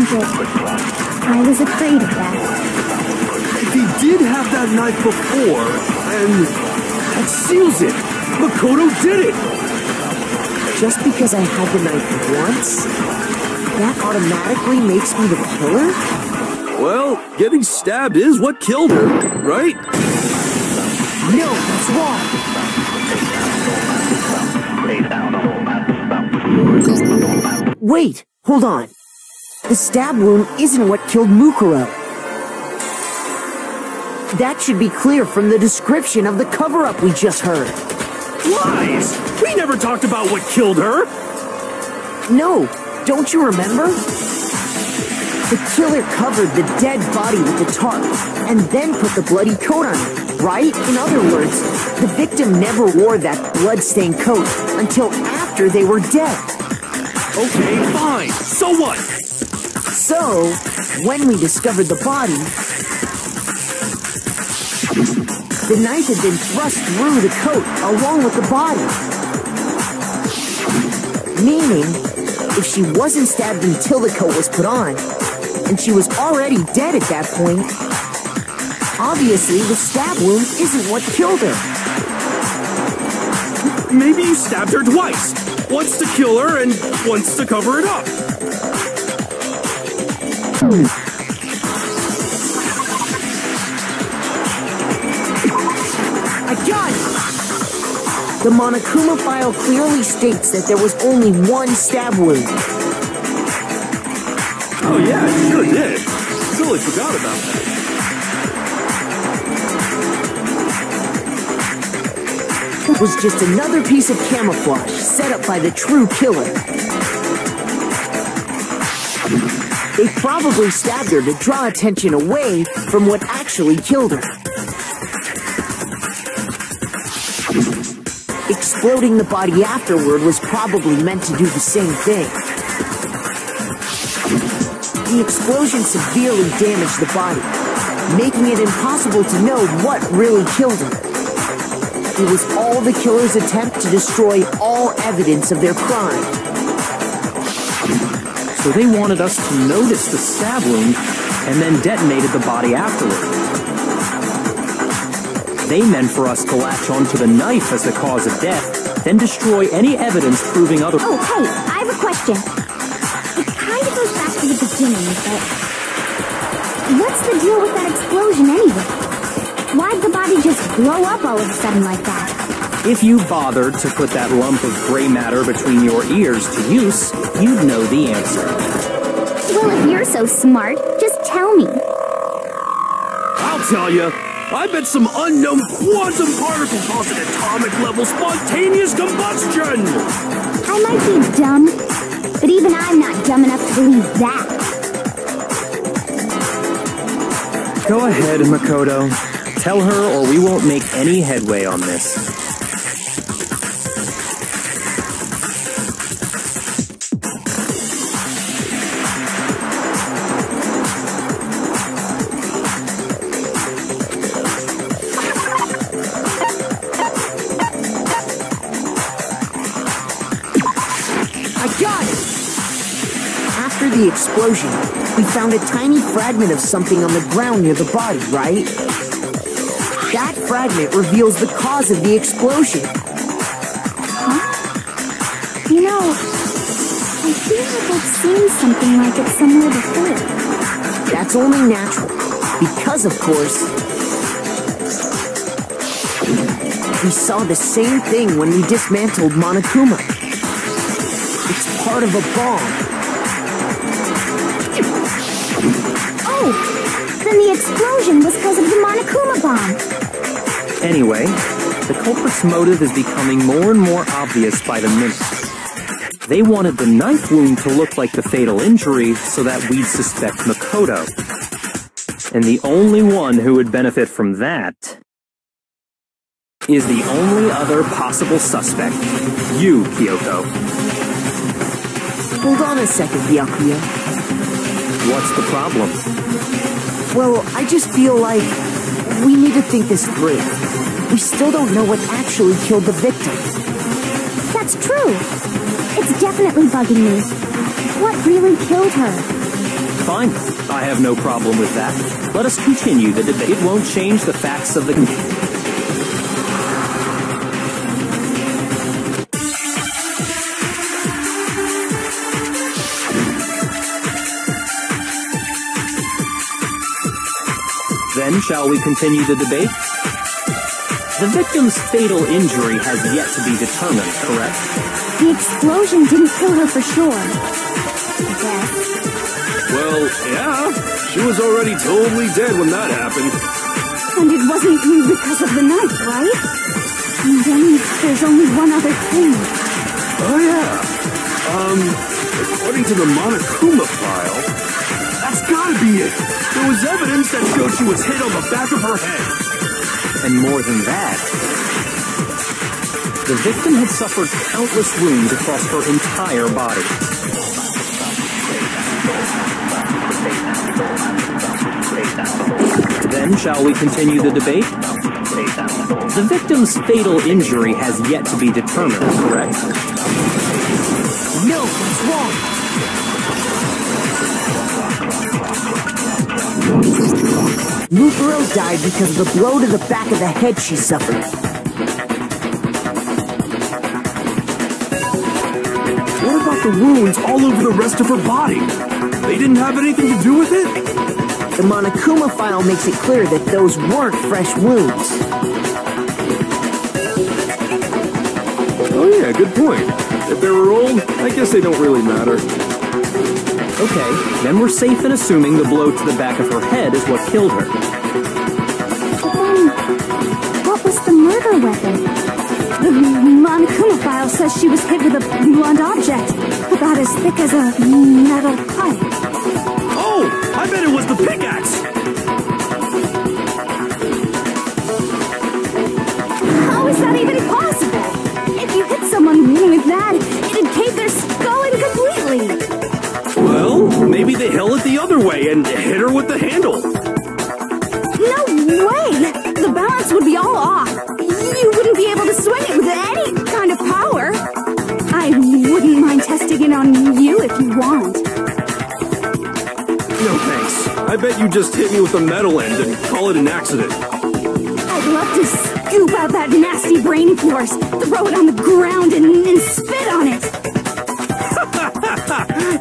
did. I was afraid of that. If he did have that knife before, and that seals it. Makoto did it. Just because I had the knife once, that automatically makes me the killer? Well, getting stabbed is what killed her, right? No, that's wrong. Wait, hold on. The stab wound isn't what killed Mukuro. That should be clear from the description of the cover-up we just heard. Lies! We never talked about what killed her! No, don't you remember? The killer covered the dead body with the tarp, and then put the bloody coat on it, right? In other words, the victim never wore that blood-stained coat until after they were dead. Okay, fine. So what? So, when we discovered the body, the knife had been thrust through the coat along with the body. Meaning, if she wasn't stabbed until the coat was put on, and she was already dead at that point, obviously the stab wound isn't what killed her. Maybe you stabbed her twice. Once to kill her and once to cover it up. I got it! The Monokuma file clearly states that there was only one stab wound. Oh yeah, you sure did. Totally forgot about that. It was just another piece of camouflage set up by the true killer. They probably stabbed her to draw attention away from what actually killed her. Exploding the body afterward was probably meant to do the same thing. The explosion severely damaged the body, making it impossible to know what really killed her. It was all the killer's attempt to destroy all evidence of their crime. So they wanted us to notice the stab wound and then detonated the body afterward. They meant for us to latch onto the knife as the cause of death, then destroy any evidence proving otherwise. Oh, hey, I have a question. It kind of goes back to the beginning, but what's the deal with that explosion anyway? Why'd the body just blow up all of a sudden like that? If you bothered to put that lump of gray matter between your ears to use, you'd know the answer. Well, if you're so smart, just tell me. I'll tell you. I bet some unknown quantum particle caused an atomic level spontaneous combustion! I might be dumb, but even I'm not dumb enough to believe that. Go ahead, Makoto. Tell her or we won't make any headway on this. After the explosion, we found a tiny fragment of something on the ground near the body, right? That fragment reveals the cause of the explosion. Huh? You know, I feel like I've seen something like it somewhere before. That's only natural, because of course, we saw the same thing when we dismantled Monokuma. It's part of a bomb. Oh, then the explosion was because of the Monokuma bomb. Anyway, the culprit's motive is becoming more and more obvious by the minute. They wanted the knife wound to look like the fatal injury so that we'd suspect Makoto. And the only one who would benefit from that is the only other possible suspect, you, Kyoko. Hold on a second, Byakuya. What's the problem? Well, I just feel like we need to think this through. We still don't know what actually killed the victim. That's true. It's definitely bugging me. What really killed her? Fine. I have no problem with that. Let us continue the debate. It won't change the facts of the... Then, shall we continue the debate? The victim's fatal injury has yet to be determined, correct? The explosion didn't kill her for sure. I guess. Well, yeah. She was already totally dead when that happened. And it wasn't because of the knife, right? And then there's only one other thing. Oh, yeah. According to the Monokuma file, that's gotta be it. There was evidence that showed she was hit on the back of her head. And more than that, the victim had suffered countless wounds across her entire body. Then, shall we continue the debate? The victim's fatal injury has yet to be determined, correct? No, what's wrong? Mukuro died because of the blow to the back of the head she suffered. What about the wounds all over the rest of her body? They didn't have anything to do with it? The Monokuma file makes it clear that those weren't fresh wounds. Oh yeah, good point. If they were old, I guess they don't really matter. Okay, then we're safe in assuming the blow to the back of her head is what killed her. But then, what was the murder weapon? The Monokuma file says she was hit with a blunt object, about as thick as a metal pipe. Oh, I bet it was the pickaxe! How is that even possible? If you hit someone with that, it'd cave their skull in completely. Well, maybe they held it the other way and hit her with the handle. No way! The balance would be all off. You wouldn't be able to swing it with any kind of power. I wouldn't mind testing it on you if you want. No thanks. I bet you just hit me with a metal end and call it an accident. I'd love to scoop out that nasty brain of yours, throw it on the ground and spit on it.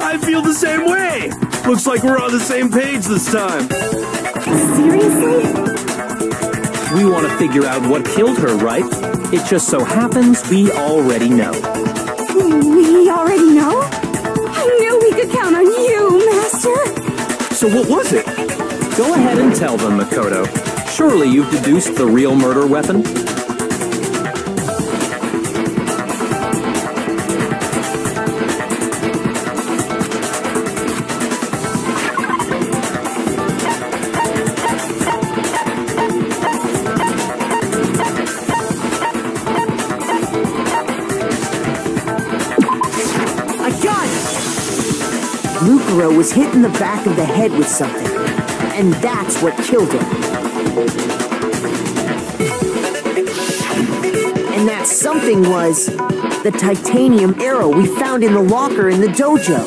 I feel the same way. Looks like we're on the same page this time. Seriously? We want to figure out what killed her, right? It just so happens we already know. We already know? I knew we could count on you, Master. So what was it? Go ahead and tell them, Makoto. Surely you've deduced the real murder weapon? Mukuro was hit in the back of the head with something, and that's what killed him. And that something was the titanium arrow we found in the locker in the dojo.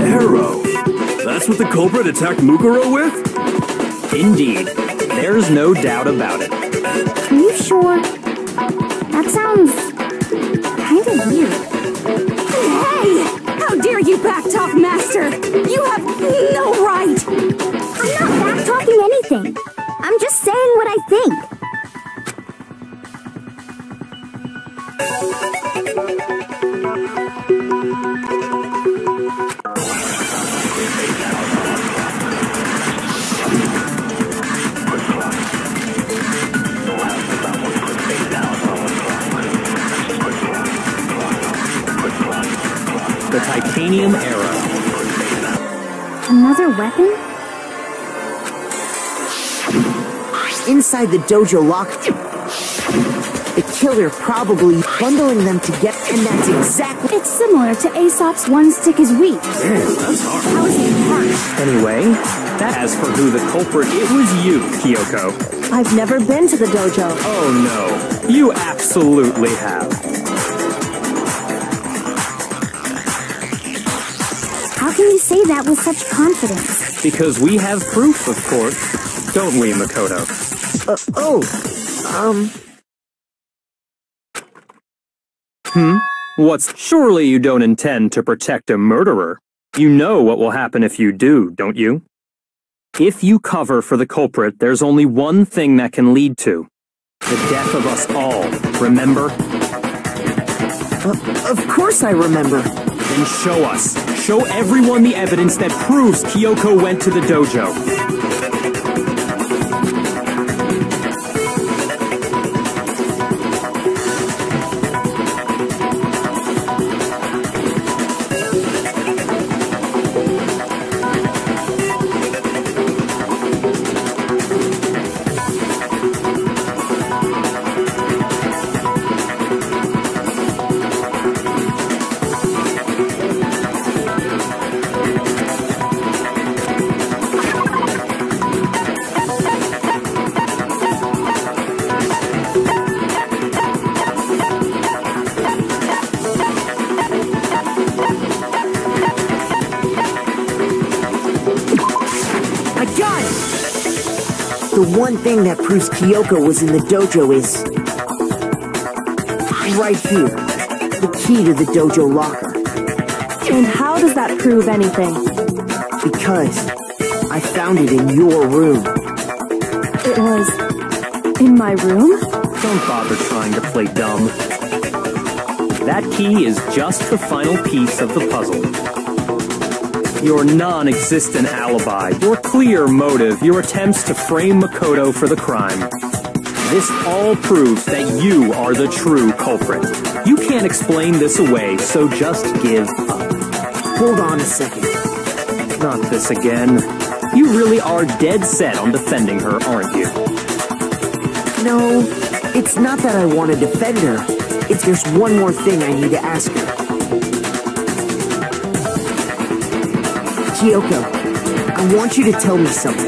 Arrow? That's what the culprit attacked Mukuro with? Indeed. There's no doubt about it. Are you sure? That sounds kind of weird. Hey! How dare you backtalk, Master? You have no right! I'm not backtalking anything. I'm just saying what I think. The titanium arrow. Another weapon? Inside the dojo locker, the killer probably bundling them together, and that's exactly... It's similar to Aesop's one stick is weak. Damn, that's hard. How is it hard? Anyway, as for who the culprit, it was you, Kyoko. I've never been to the dojo. Oh no, you absolutely have. How can you say that with such confidence? Because we have proof, of course. Don't we, Makoto? Surely you don't intend to protect a murderer. You know what will happen if you do, don't you? If you cover for the culprit, there's only one thing that can lead to. The death of us all, remember? Of course I remember. Then show us. Show everyone the evidence that proves Kyoko went to the dojo. The one thing that proves Kyoko was in the dojo is right here, the key to the dojo locker. And how does that prove anything? Because I found it in your room. It was in my room? Don't bother trying to play dumb. That key is just the final piece of the puzzle. Your non-existent alibi, your clear motive, your attempts to frame Makoto for the crime. This all proves that you are the true culprit. You can't explain this away, so just give up. Hold on a second. Not this again. You really are dead set on defending her, aren't you? No, it's not that I want to defend her. It's there's one more thing I need to ask her. Kyoko, I want you to tell me something.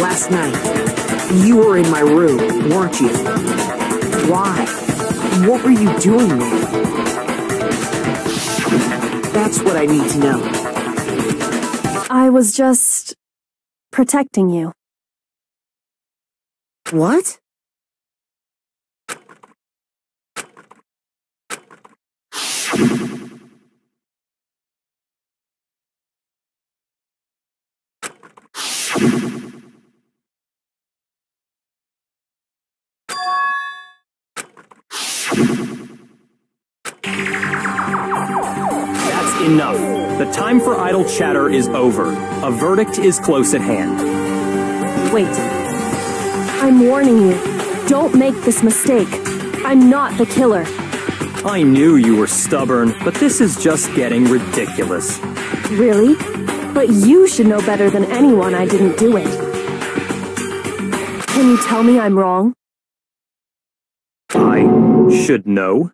Last night, you were in my room, weren't you? Why? What were you doing there? That's what I need to know. I was just protecting you. What? That's enough. The time for idle chatter is over. A verdict is close at hand. Wait. I'm warning you. Don't make this mistake. I'm not the killer. I knew you were stubborn, but this is just getting ridiculous. Really? But you should know better than anyone I didn't do it. Can you tell me I'm wrong? I should know?